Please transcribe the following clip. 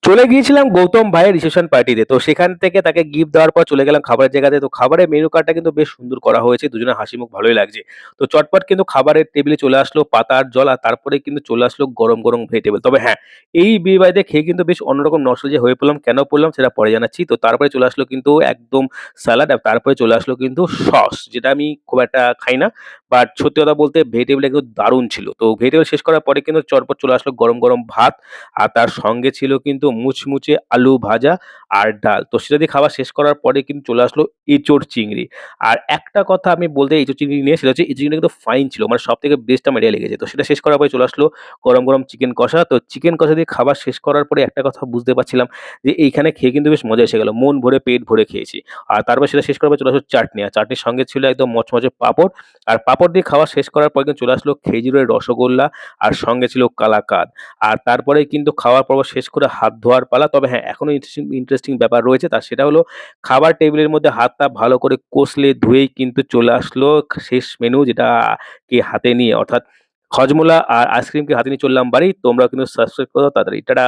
চলে গিয়েছিলাম গৌতম ভাইয়ের রিসেপশন পার্টিতে। তো সেখান থেকে তাকে গিফট দেওয়ার পর চলে গেলাম খাবারের জায়গাতে। তো খাবারের মেনু কার্ডটা কিন্তু বেশ সুন্দর করা হয়েছে। দুজনের হাসিমুখ ভালোই লাগছে। তো চটপট কিন্তু খাবারের টেবিলে চলে আসলো পাতা আর জল আর তারপরে কিন্তু চলে আসলো গরম, গরম ভেজিটেবল। তবে হ্যাঁ, এই বিয়ে-বাড়িতে খেয়ে কিন্তু বেশ অন্যরকম নস্টালজিয়া হয়ে পড়লাম। কেন পড়লাম সেটা পরে জানাচ্ছি। তো তারপরে চলে আসলো কিন্তু একদম সালাড আর তারপরে চলে আসলো কিন্তু সস, যেটা আমি খুব একটা খাই না। বাট সত্যি কথা বলতে ভেজিটেবলটা কিন্তু দারুণ ছিল। তো ভেজিটেবল শেষ করার পরে কিন্তু চটপট চলে আসলো গরম, গরম ভাত। আর তার সঙ্গে ছিল কিন্তু মুচমুচে আলু ভাজা আর ডাল। তো সেটা দিয়ে খাওয়া শেষ করার পরে কিন্তু চলে আসলো এঁচোড় চিংড়ি। আর একটা কথা আমি বলতে এঁচোড় চিংড়ি নিয়ে সেটা হচ্ছে এঁচোড় চিংড়িটা কিন্তু ফাইন ছিল। মানে সবথেকে বেস্ট আমার এটাই লেগেছে। তো সেটা শেষ করার পরে চলে আসলো গরম, গরম চিকেন কষা। তো চিকেন কষা দিয়ে খাবার শেষ করার পরে একটা কথা বুঝতে পারছিলাম যে এইখানে খেয়ে কিন্তু বেশ মজা এসে গেল। মন ভরে পেট ভরে খেয়েছি। আর তারপর সেটা শেষ করার পর চলে আসলো চাটনি। আর চাটনির সঙ্গে ছিল একদম মচমচে পাঁপড়। আর পাঁপড় দিয়ে খাওয়া শেষ করার পর কিন্তু চলে আসলো খেজুরের রসগোল্লা আর সঙ্গে ছিল কালাকাঁদ। আর তারপরেই কিন্তু খাওয়ার পর্ব শেষ করে হাত ধোয়ার পালা। তবে হ্যাঁ, এখনো ইন্টারেস্টিং ইন্টারেস্টিং ব্যাপার রয়েছে। সেটা হলো খাবার টেবিলের মধ্যে হাতটা ভালো করে কষলে ধুয়েই কিন্তু চলে আসলো শেষ মেনু, যেটা কি হাতে নিয়ে অর্থাৎ হজমোলা আর আইসক্রিমকে হাতে নিয়ে চললাম বাড়ি। তোমরাও কিন্তু সাবস্ক্রাইব করে দাও তাড়াতাড়ি। টাটা।